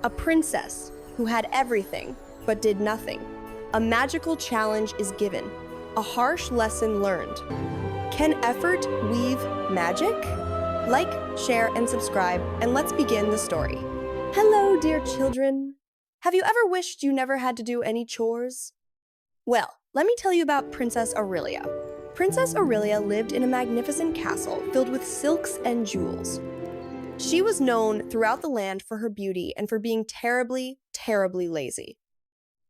A princess who had everything but did nothing. A magical challenge is given. A harsh lesson learned. Can effort weave magic? Like, share, and subscribe, and let's begin the story. Hello, dear children. Have you ever wished you never had to do any chores? Well, let me tell you about Princess Aurelia. Princess Aurelia lived in a magnificent castle filled with silks and jewels. She was known throughout the land for her beauty and for being terribly, terribly lazy.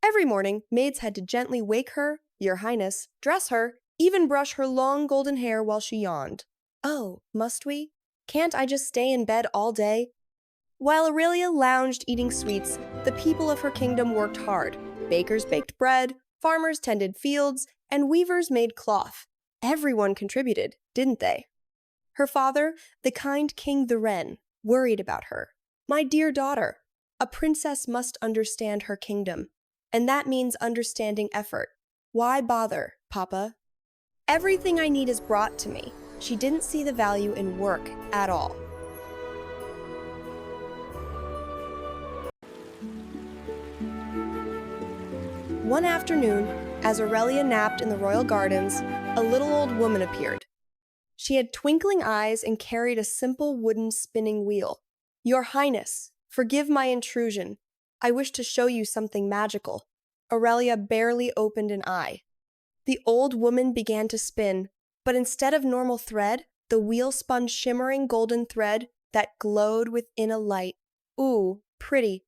Every morning, maids had to gently wake her, Your Highness, dress her, even brush her long golden hair while she yawned. Oh, must we? Can't I just stay in bed all day? While Aurelia lounged eating sweets, the people of her kingdom worked hard. Bakers baked bread, farmers tended fields, and weavers made cloth. Everyone contributed, didn't they? Her father, the kind King the Wren, worried about her. My dear daughter, a princess must understand her kingdom. And that means understanding effort. Why bother, Papa? Everything I need is brought to me. She didn't see the value in work at all. One afternoon, as Aurelia napped in the royal gardens, a little old woman appeared. She had twinkling eyes and carried a simple wooden spinning wheel. Your Highness, forgive my intrusion. I wish to show you something magical. Aurelia barely opened an eye. The old woman began to spin, but instead of normal thread, the wheel spun shimmering golden thread that glowed within a light. Ooh, pretty.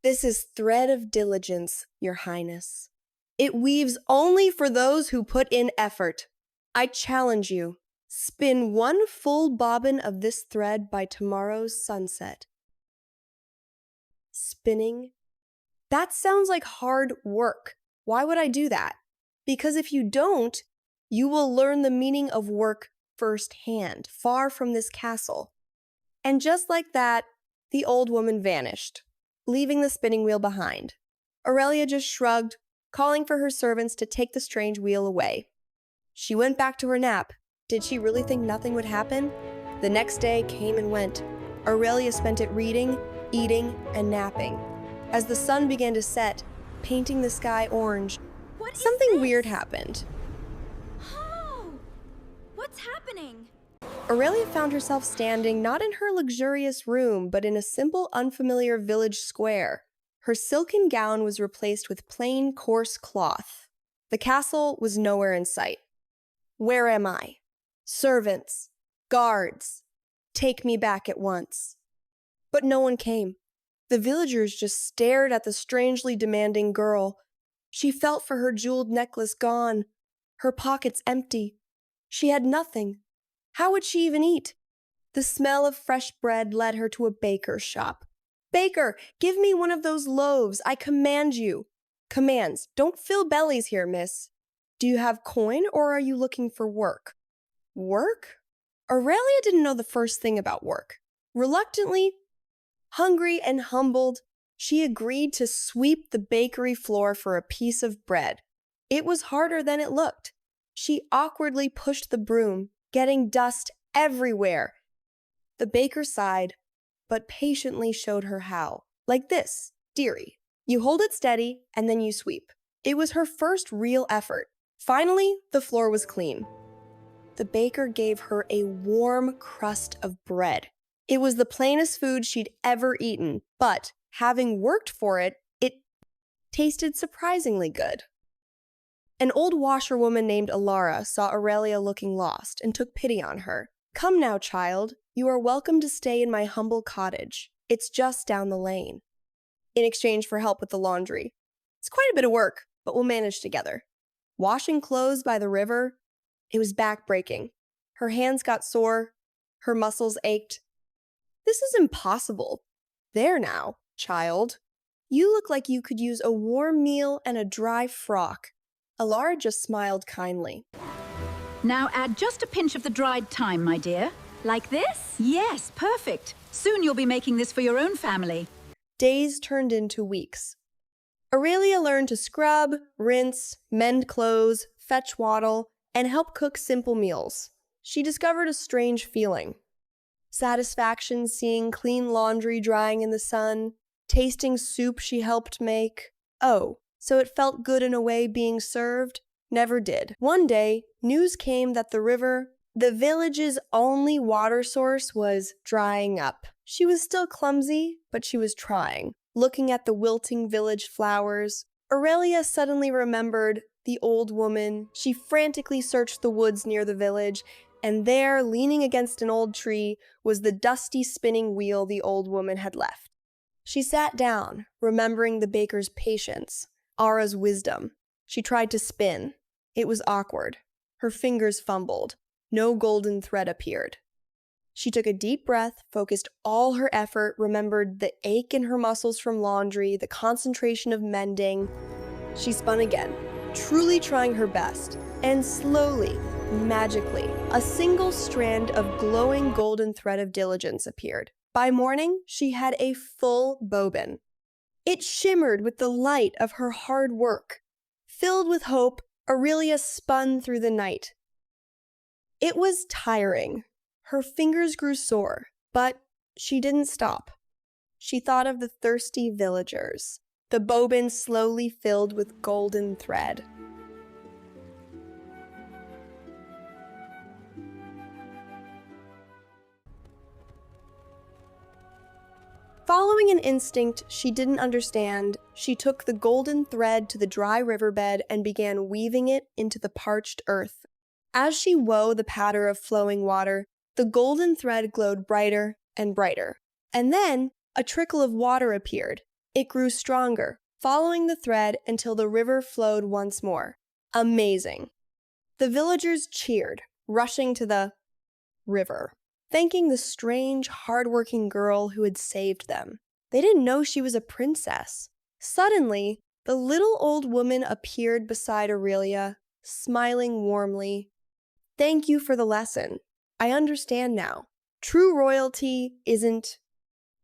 This is thread of diligence, Your Highness. It weaves only for those who put in effort. I challenge you. Spin one full bobbin of this thread by tomorrow's sunset. Spinning? That sounds like hard work. Why would I do that? Because if you don't, you will learn the meaning of work firsthand, far from this castle. And just like that, the old woman vanished, leaving the spinning wheel behind. Aurelia just shrugged, calling for her servants to take the strange wheel away. She went back to her nap. Did she really think nothing would happen? The next day came and went. Aurelia spent it reading, eating, and napping. As the sun began to set, painting the sky orange, something weird happened. Oh! What's happening? Aurelia found herself standing not in her luxurious room, but in a simple, unfamiliar village square. Her silken gown was replaced with plain, coarse cloth. The castle was nowhere in sight. Where am I? Servants, guards, take me back at once. But no one came. The villagers just stared at the strangely demanding girl. She felt for her jeweled necklace gone, her pockets empty. She had nothing. How would she even eat? The smell of fresh bread led her to a baker's shop. Baker, give me one of those loaves, I command you. Commands, don't fill bellies here, miss. Do you have coin or are you looking for work? Work? Aurelia didn't know the first thing about work. Reluctantly, hungry and humbled, she agreed to sweep the bakery floor for a piece of bread. It was harder than it looked. She awkwardly pushed the broom, getting dust everywhere. The baker sighed, but patiently showed her how. Like this, dearie. You hold it steady, and then you sweep. It was her first real effort. Finally, the floor was clean. The baker gave her a warm crust of bread. It was the plainest food she'd ever eaten, but having worked for it, it tasted surprisingly good. An old washerwoman named Alara saw Aurelia looking lost and took pity on her. Come now, child. You are welcome to stay in my humble cottage. It's just down the lane. In exchange for help with the laundry. It's quite a bit of work, but we'll manage together. Washing clothes by the river, it was back-breaking. Her hands got sore. Her muscles ached. This is impossible. There now, child. You look like you could use a warm meal and a dry frock. Alara just smiled kindly. Now add just a pinch of the dried thyme, my dear. Like this? Yes, perfect. Soon you'll be making this for your own family. Days turned into weeks. Aurelia learned to scrub, rinse, mend clothes, fetch waddle, and help cook simple meals. She discovered a strange feeling. Satisfaction seeing clean laundry drying in the sun, tasting soup she helped make. Oh, so it felt good in a way being served? Never did. One day, news came that the village's only water source, was drying up. She was still clumsy, but she was trying. Looking at the wilting village flowers, Aurelia suddenly remembered the old woman. She frantically searched the woods near the village, and there, leaning against an old tree, was the dusty spinning wheel the old woman had left. She sat down, remembering the baker's patience, Ara's wisdom. She tried to spin. It was awkward. Her fingers fumbled. No golden thread appeared. She took a deep breath, focused all her effort, remembered the ache in her muscles from laundry, the concentration of mending. She spun again, truly trying her best, and slowly, magically, a single strand of glowing golden thread of diligence appeared. By morning, she had a full bobbin. It shimmered with the light of her hard work. Filled with hope, Aurelia spun through the night. It was tiring. Her fingers grew sore, but she didn't stop. She thought of the thirsty villagers. The bobbin slowly filled with golden thread. Following an instinct she didn't understand, she took the golden thread to the dry riverbed and began weaving it into the parched earth. As she wove the patter of flowing water, the golden thread glowed brighter and brighter. And then a trickle of water appeared. It grew stronger, following the thread until the river flowed once more. Amazing. The villagers cheered, rushing to the river, thanking the strange, hard-working girl who had saved them. They didn't know she was a princess. Suddenly, the little old woman appeared beside Aurelia, smiling warmly. "Thank you for the lesson. I understand now. True royalty isn't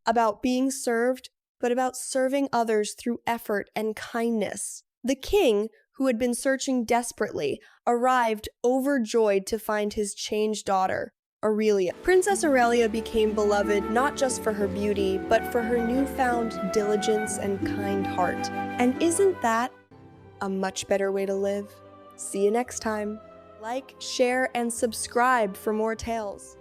about being served, but about serving others through effort and kindness." The king, who had been searching desperately, arrived overjoyed to find his changed daughter, Aurelia. Princess Aurelia became beloved not just for her beauty, but for her newfound diligence and kind heart. And isn't that a much better way to live? See you next time. Like, share, and subscribe for more tales.